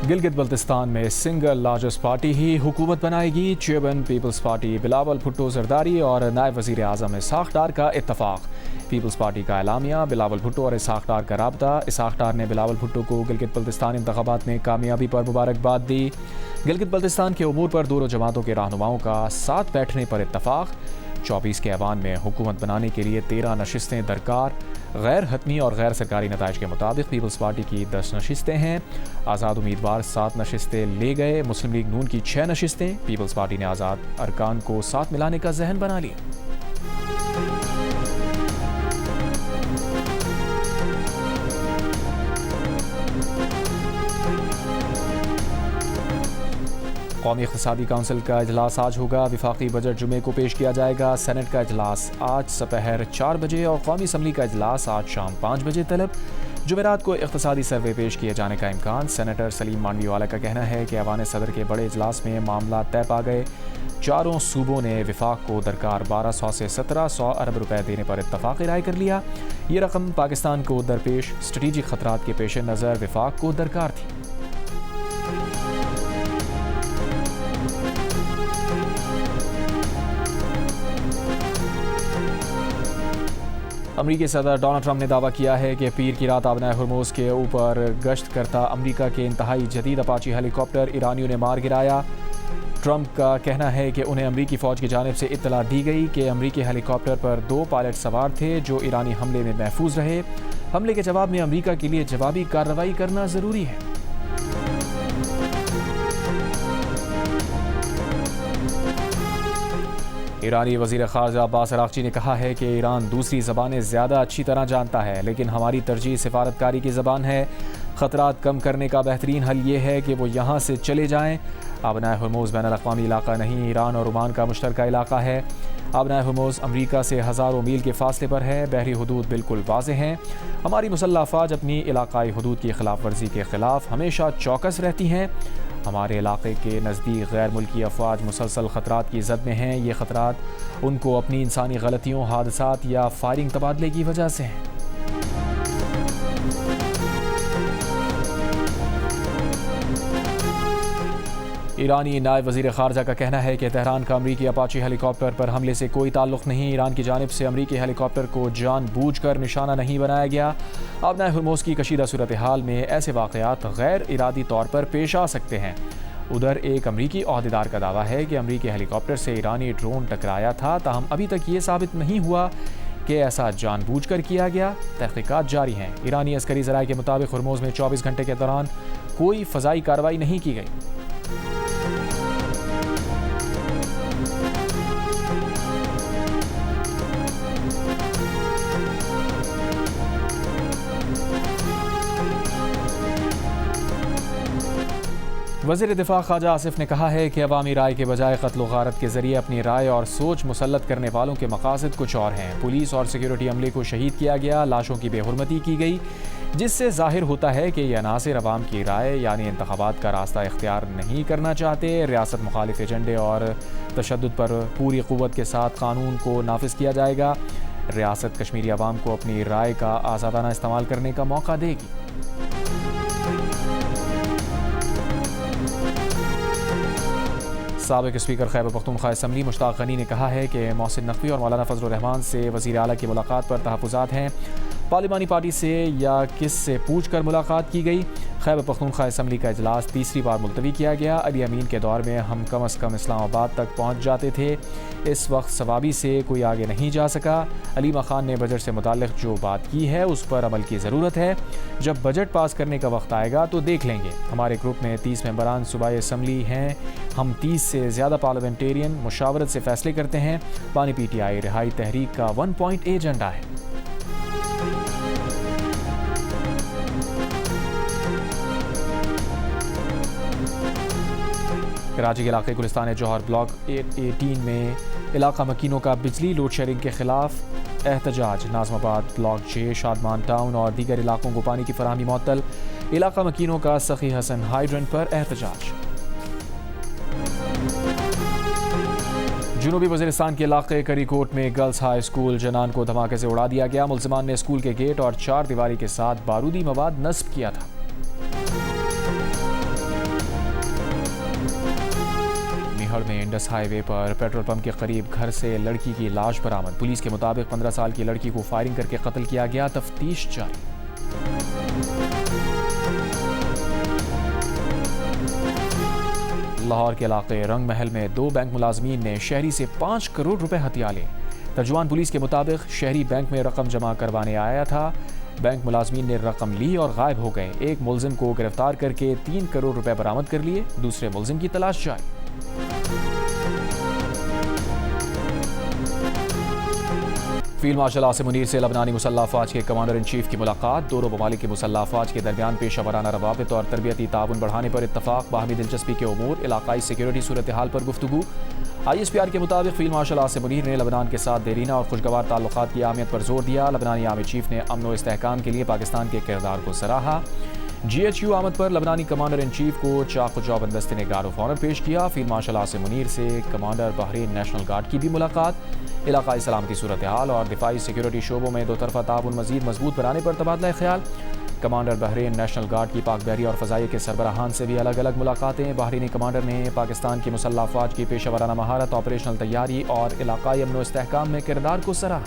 गिलगित बल्तिस्तान में single largest party ही हुकूमत बनाएगी। Chairman Peoples Party Bilawal Bhutto Zardari और नायब वज़ीर आज़म इसाक डार का इत्तफाक। पीपल्स पार्टी का एलामिया, बिलावल भुट्टो और इसाक डार का राबता। इसाक डार ने बिलावल भुट्टो को गिलगित बल्तिस्तान इंतखाबात में कामयाबी पर मुबारकबाद दी। गिलगित बल्तिस्तान के उमूर पर दोनों जमातों के रहनुमाओं का साथ बैठने पर इत्तफाक। 24 के ऐवान में हुकूमत बनाने के लिए 13 नशिस्तें दरकार। गैर हतमी और गैर सरकारी नताइज के मुताबिक पीपल्स पार्टी की 10 नशिस्तें हैं। आज़ाद उम्मीदवार 7 नशिस्तें ले गए। मुस्लिम लीग नून की 6 नशिस्तें। पीपल्स पार्टी ने आज़ाद अरकान को साथ मिलाने का जहन बना लिया। कौमी इक़्तिसादी काउंसिल का इजलास आज होगा। विफाकी बजट जुमे को पेश किया जाएगा। सेनेट का इजलास आज सपहर 4 बजे और कौमी असम्बली का इजलास आज शाम 5 बजे तलब। जुमेरात को इक़्तिसादी सर्वे पेश किए जाने का इम्कान। सेनेटर सलीम मांडवीवाला का कहना है कि ऐवान सदर के बड़े इजलास में मामला तय पा गए। चारों सूबों ने विफाक को दरकार 1200 से 1700 अरब रुपए देने पर इत्तफाक़ राय कर लिया। ये रकम पाकिस्तान को दरपेश स्ट्रेटेजिक खतरात के पेश नज़र विफाक को दरकार थी। अमरीकी सदर डोनाल्ड ट्रंप ने दावा किया है कि पीर की रात आबनाए हुर्मुज़ के ऊपर गश्त करता अमरीका के इंतहाई जदीद अपाची हेलीकॉप्टर ईरानियों ने मार गिराया। ट्रंप का कहना है कि उन्हें अमरीकी फ़ौज की जानिब से इत्तला दी गई कि अमरीकी हेलीकॉप्टर पर 2 पायलट सवार थे जो ईरानी हमले में महफूज रहे। हमले के जवाब में अमरीका के लिए जवाबी कार्रवाई करना ज़रूरी है। ईरानी वज़ीर ख़ारजा अब्बास अराग़ची ने कहा है कि ईरान दूसरी ज़बानें ज़्यादा अच्छी तरह जानता है, लेकिन हमारी तरजीह सिफारतकारी की ज़बान है। ख़तरात कम करने का बेहतरीन हल ये है कि वो यहाँ से चले जाएँ। आबनाए हुर्मुज़ बैनुल-अक़वामी इलाका नहीं, ईरान और ओमान का मुश्तरका इलाका है। आबनाए हुर्मुज़ अमरीका से हज़ारों मील के फ़ासले पर है। बहरी हदूद बिल्कुल वाज़ेह हैं। हमारी मुसल्लह अफ़वाज अपनी इलाक़ाई हदूद की खिलाफ वर्जी के ख़िलाफ़ हमेशा चौकस रहती हैं। हमारे इलाके के नज़दीक गैर मुल्की अफ़वाज मुसलसल ख़तरात की ज़द में हैं। ये ख़तरात उनको अपनी इंसानी गलतियों, हादसात या फायरिंग तबादले की वजह से हैं। ईरानी नायब वज़ीर ख़ारजा का कहना है कि तेहरान का अमरीकी अपाची हेलीकॉप्टर पर हमले से कोई ताल्लुक़ नहीं। ईरान की जानिब से अमरीकी हेलीकॉप्टर को जानबूझकर निशाना नहीं बनाया गया। आबनाए हुर्मुज़ की कशीदा सूरत हाल में ऐसे वाक़यात गैर इरादी तौर पर पेश आ सकते हैं। उधर एक अमरीकी ओहदेदार का दावा है कि अमरीकी हेलीकॉप्टर से ईरानी ड्रोन टकराया था, ताहम अभी तक ये साबित नहीं हुआ कि ऐसा जानबूझकर किया गया। तहक़ीक़ात जारी हैं। ईरानी अस्करी ज़राए के मुताबिक हुर्मुज़ में 24 घंटे के दौरान कोई फ़ज़ाई कार्रवाई नहीं की गई। वज़ीर दिफ़ा ख्वाजा आसिफ ने कहा है कि अवामी राय के बजाय क़त्ल व गारत के ज़रिए अपनी राय और सोच मुसल्लत करने वालों के मक़ासद कुछ और हैं। पुलिस और सिक्योरिटी अमले को शहीद किया गया, लाशों की बेहुरमती की गई, जिससे ज़ाहिर होता है कि ये अनासिर अवाम की राय यानी इंतख़ाबात का रास्ता इख्तियार नहीं करना चाहते। रियासत मुखालिफ एजेंडे और तशद्दुद पर पूरी क़ुव्वत के साथ कानून को नाफिज किया जाएगा। रियासत कश्मीरी अवाम को अपनी राय का आज़ादाना इस्तेमाल करने का मौका देगी। साबिक़ स्पीकर खैबर पख्तूनख्वा असम्बली मुश्ताक गनी ने कहा है कि मोहसिन नकवी और मौलाना फजल रहमान से वज़ीर आला की मुलाकात पर तहफ़्फ़ुज़ात हैं। पार्लिमानी पार्टी से या किस से पूछ कर मुलाकात की गई। खैबर पख्तूनख्वा असम्बली का इजलास तीसरी बार मुलतवी किया गया। अली अमीन के दौर में हम कम अज़ कम इस्लामाबाद तक पहुँच जाते थे। इस वक्त सवाबी से कोई आगे नहीं जा सका। अलीमा खान ने बजट से मुताल्लिक़ जो बात की है उस पर अमल की ज़रूरत है। जब बजट पास करने का वक्त आएगा तो देख लेंगे। हमारे ग्रुप में 30 मेंबरान सूबाई असम्बली हैं। हम 30 से ज़्यादा पार्लियामेंटेरियन मुशावरत से फ़ैसले करते हैं। पानी PTI रिहाई तहरीक का 1 पॉइंट एजेंडा है। कराची के इलाके गुलिस्तान जौहर ब्लॉक 18 में इलाका मकीनों का बिजली लोड शेयरिंग के खिलाफ एहतजाज। नाज़माबाद ब्लॉक 6, शादमान टाउन और दीगर इलाकों को पानी की फराहमी मुअत्तल। इलाका मकीनों का सखी हसन हाइड्रेंट पर एहतजाज। जनूबी वज़ीरिस्तान के इलाके करीकोट में गर्ल्स हाई स्कूल जनान को धमाके से उड़ा दिया गया। मुल्ज़िमान ने स्कूल के गेट और 4 दीवारी के साथ बारूदी मवाद नस्ब किया था। धड़ में इंडस हाईवे पर पेट्रोल पंप के करीब घर से लड़की की लाश बरामद। पुलिस के मुताबिक 15 साल की लड़की को फायरिंग करके कत्ल किया गया। तफ्तीश जारी। लाहौर के इलाके रंग महल में 2 बैंक मुलाजमीन ने शहरी से 5 करोड़ रुपए हथिया लिए। तर्जुमान पुलिस के मुताबिक शहरी बैंक में रकम जमा करवाने आया था। बैंक मुलाजमीन ने रकम ली और गायब हो गए। एक मुलजिम को गिरफ्तार करके 3 करोड़ रुपए बरामद कर लिए। दूसरे मुलजिम की तलाश जारी। फील्ड मार्शल आसिम मुनीर से लबनानी मुसल्लह अफवाज के कमांडर इन चीफ की मुलाकात। दोनों ममालिक के मुसल्लह अफवाज के दरमियान पेशा वराना रवाबित और तरबियती ताउन बढ़ाने पर इत्तफाक। बाहमी दिलचस्पी के उमूर, इलाकाई सिक्योरिटी सूरत हाल पर गुफ्तगू। ISPR के मुताबिक फील्ड मार्शल आसिम मुनीर ने लबनान के साथ देरीना और खुशगवार ताल्लुकात की अहमियत पर जोर दिया। लबनानी आर्मी चीफ ने अमन व इस्तेहकाम के लिए पाकिस्तान के किरदार को सराहा। GHQ आमद पर लबनानी कमांडर इन चीफ को चाक चौबंदस्ती ने गार्ड ऑफ ऑनर पेश किया। फील्ड मार्शल आसिम मुनीर से कमांडर बहरीन नेशनल गार्ड की भी मुलाकात। इलाकाई सलामती सूरत हाल और दिफाई सिक्योरिटी शोबों में 2 तरफा ताउन मजीद मजबूत बनाने पर तबादला ख्याल। कमांडर बहरीन नेशनल गार्ड की पाक बहरी और फ़ज़ाई के सरबराहान से भी अलग अलग मुलाकातें। बहरीनी कमांडर ने पाकिस्तान की मुसल्लह अफवाज की पेशा वराना महारत, ऑपरेशनल तैयारी और इलाकाई अमन व इस्तेहकाम में किरदार को सराहा।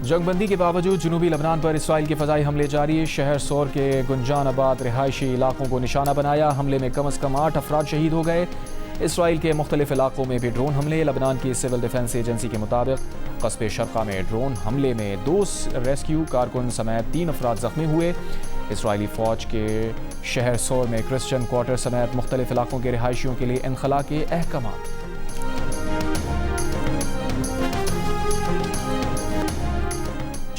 जंगबंदी के बावजूद जुनूबी लबनान पर इसराइल के फ़ज़ाई हमले जारी। शहर सोर के गुंजानाबाद रिहायशी इलाकों को निशाना बनाया। हमले में कम अज़ कम 8 अफराद शहीद हो गए। इसराइल के मुख्तलिफ इलाकों में भी ड्रोन हमले। लबनान की सिविल डिफेंस एजेंसी के मुताबिक कस्बे शर्क़ा में ड्रोन हमले में 2 रेस्क्यू कारकुन समेत 3 अफराद ज़ख्मी हुए। इसराइली फ़ौज के शहर सोर में क्रिश्चियन क्वार्टर समेत मुख्तलिफ इलाकों के रिहायशियों के लिए इनखला के अहकामात।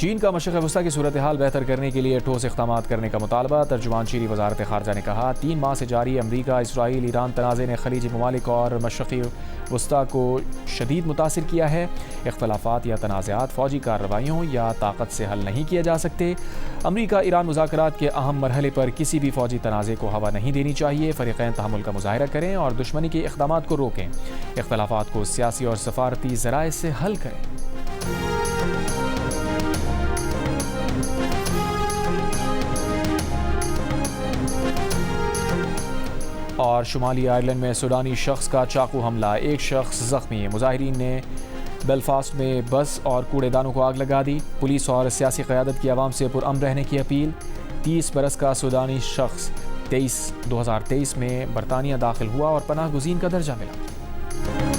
चीन का मशरिक़ वस्ता की सूरत हाल बेहतर करने के लिए ठोस इक़दामात करने का मुतालबा। तर्जुमान चीनी वज़ारत ख़ारजा ने कहा, 3 माह से जारी अमरीका, इसराइल, ईरान तनाज़े ने खलीजी ममालिक और मशरिक़ी वस्ता को शदीद मुतासिर किया है। इख्तलाफात या तनाज़ात फ़ौजी कार्रवाइयों या ताकत से हल नहीं किए जा सकते। अमरीका ईरान मुज़ाकरात के अहम मरहले पर किसी भी फ़ौजी तनाज़े को हवा नहीं देनी चाहिए। फ़रीक़ैन तहम्मुल का मुज़ाहिरा करें और दुश्मनी के इक़दामात को रोकें। इख्तलाफात को सियासी और सफ़ारती ज़राए से हल करें। और शुमाली आयरलैंड में सूडानी शख्स का चाकू हमला, 1 शख्स ज़ख्मी। मुजाहिरीन ने बेलफास्ट में बस और कूड़ेदानों को आग लगा दी। पुलिस और सियासी क़यादत की आवाम से पुरअमन रहने की अपील। 30 बरस का सूडानी शख्स 2023 में बरतानिया दाखिल हुआ और पनाह गुज़ीन का दर्जा मिला।